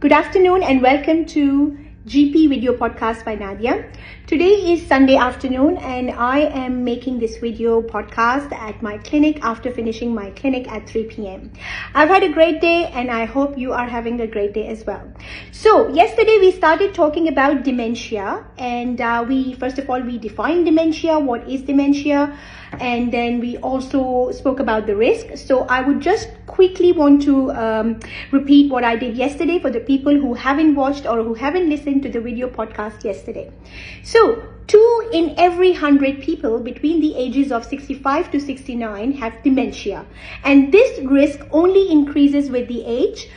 Good afternoon and welcome to GP Video Podcast by Nadia. Today is Sunday afternoon and I am making this video podcast at my clinic after finishing my clinic at 3 p.m. I've had a great day and I hope you are having a great day as well. So yesterday we started talking about dementia and first of all we defined dementia, what is dementia, and then we also spoke about the risk. So I would just quickly want to repeat what I did yesterday for the people who haven't watched or who haven't listened to the video podcast yesterday. So 2 in every 100 people between the ages of 65 to 69 have dementia, and this risk only increases with the age,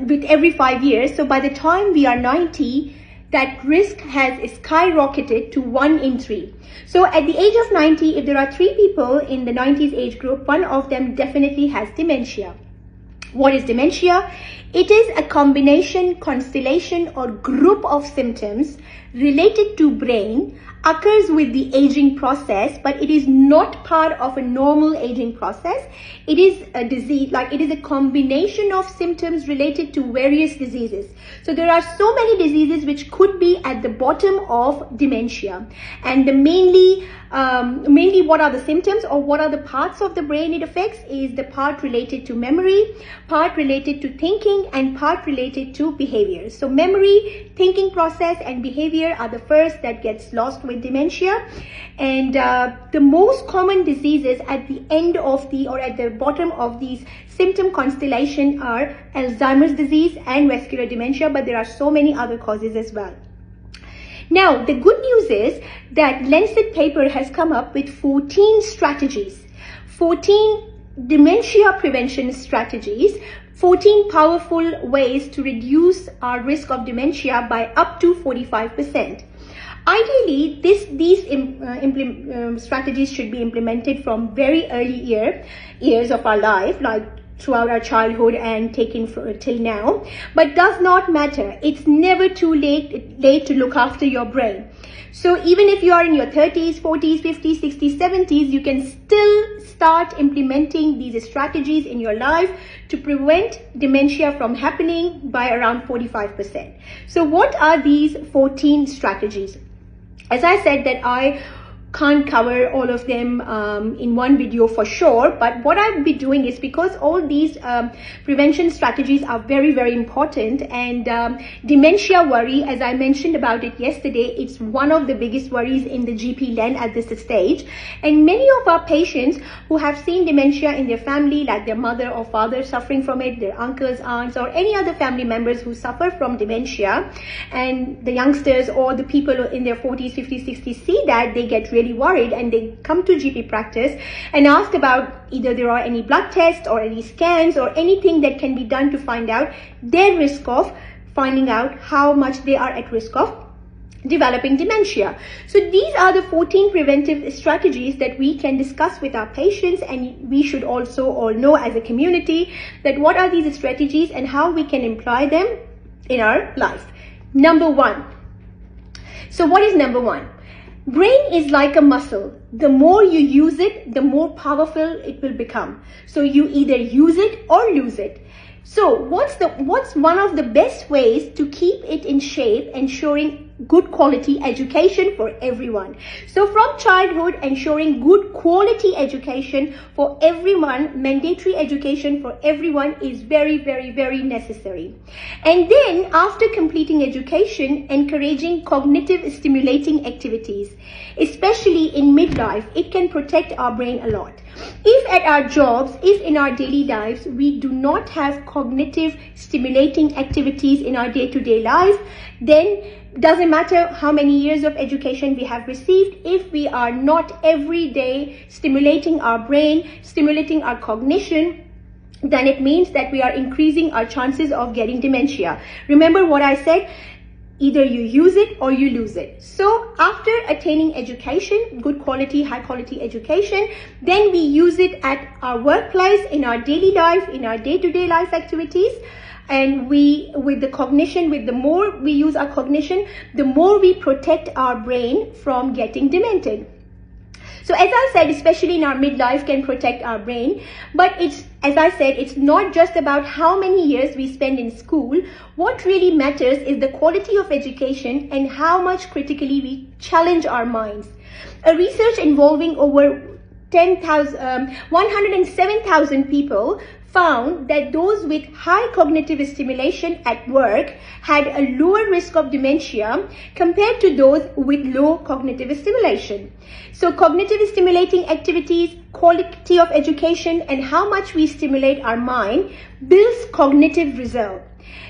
with every 5 years. So by the time we are 90, that risk has skyrocketed to 1 in 3. So at the age of 90, if there are 3 people in the 90s age group, one of them definitely has dementia. What is dementia? It is a combination, constellation, or group of symptoms related to brain, occurs with the aging process, but it is not part of a normal aging process. It is a disease, it is a combination of symptoms related to various diseases. So there are so many diseases which could be at the bottom of dementia. And the mainly what are the symptoms or what are the parts of the brain it affects is the part related to memory, part related to thinking, and part related to behavior. So memory, thinking process, and behavior are the first that gets lost with dementia. And the most common diseases at the end of at the bottom of these symptom constellation are Alzheimer's disease and vascular dementia, but there are so many other causes as well. Now, the good news is that Lancet paper has come up with 14 strategies, 14 dementia prevention strategies, 14 powerful ways to reduce our risk of dementia by up to 45%. Ideally, these strategies should be implemented from very early years of our life, like throughout our childhood and taken till now. But does not matter. It's never too late to look after your brain. So even if you are in your 30s, 40s, 50s, 60s, 70s, you can still start implementing these strategies in your life to prevent dementia from happening by around 45%. So what are these 14 strategies? As I said that I can't cover all of them in one video for sure, but what I'll be doing is, because all these prevention strategies are very, very important, and dementia worry, as I mentioned about it yesterday, it's one of the biggest worries in the GP land at this stage. And many of our patients who have seen dementia in their family, like their mother or father suffering from it, their uncles, aunts, or any other family members who suffer from dementia, and the youngsters or the people in their 40s, 50s, 60s see that, they get really worried and they come to GP practice and ask about either there are any blood tests or any scans or anything that can be done to find out their risk of finding out how much they are at risk of developing dementia. So these are the 14 preventive strategies that we can discuss with our patients, and we should also all know as a community that what are these strategies and how we can employ them in our life. Number 1. So what is number 1? Brain is like a muscle. The more you use it, the more powerful it will become. So you either use it or lose it. So what's one of the best ways to keep it in shape, ensuring good quality education for everyone? So from childhood, ensuring good quality education for everyone, mandatory education for everyone is very, very, very necessary. And then after completing education, encouraging cognitive stimulating activities, especially in midlife, it can protect our brain a lot. If at our jobs, if in our daily lives, we do not have cognitive stimulating activities in our day-to-day life, then doesn't matter how many years of education we have received, if we are not every day stimulating our brain, stimulating our cognition, then it means that we are increasing our chances of getting dementia. Remember what I said? Either you use it or you lose it. So after attaining education, good quality, high quality education, then we use it at our workplace, in our daily life, in our day-to-day life activities. And with the more we use our cognition, the more we protect our brain from getting demented. So as I said, especially in our midlife can protect our brain, but it's As I said, it's not just about how many years we spend in school. What really matters is the quality of education and how much critically we challenge our minds. A research involving over 107,000 people found that those with high cognitive stimulation at work had a lower risk of dementia compared to those with low cognitive stimulation. So cognitive stimulating activities, quality of education, and how much we stimulate our mind builds cognitive reserve.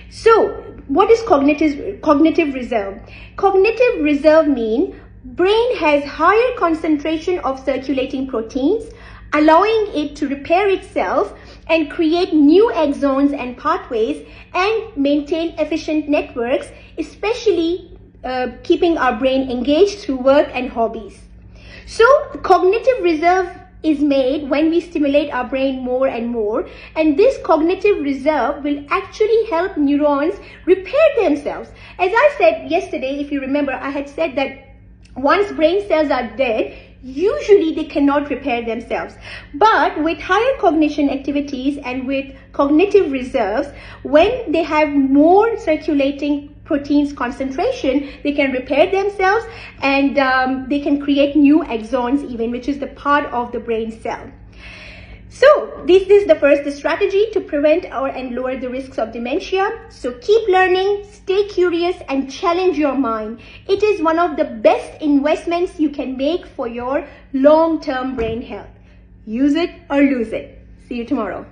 So what is cognitive reserve? Cognitive reserve means brain has higher concentration of circulating proteins, allowing it to repair itself and create new axons and pathways and maintain efficient networks, especially keeping our brain engaged through work and hobbies. So cognitive reserve is made when we stimulate our brain more and more, and this cognitive reserve will actually help neurons repair themselves. As I said yesterday, if you remember, I had said that once brain cells are dead, usually they cannot repair themselves. But with higher cognition activities and with cognitive reserves, when they have more circulating proteins concentration, they can repair themselves, and they can create new axons even, which is the part of the brain cell. So this is the first strategy to prevent and lower the risks of dementia. So keep learning, stay curious, and challenge your mind. It is one of the best investments you can make for your long-term brain health. Use it or lose it. See you tomorrow.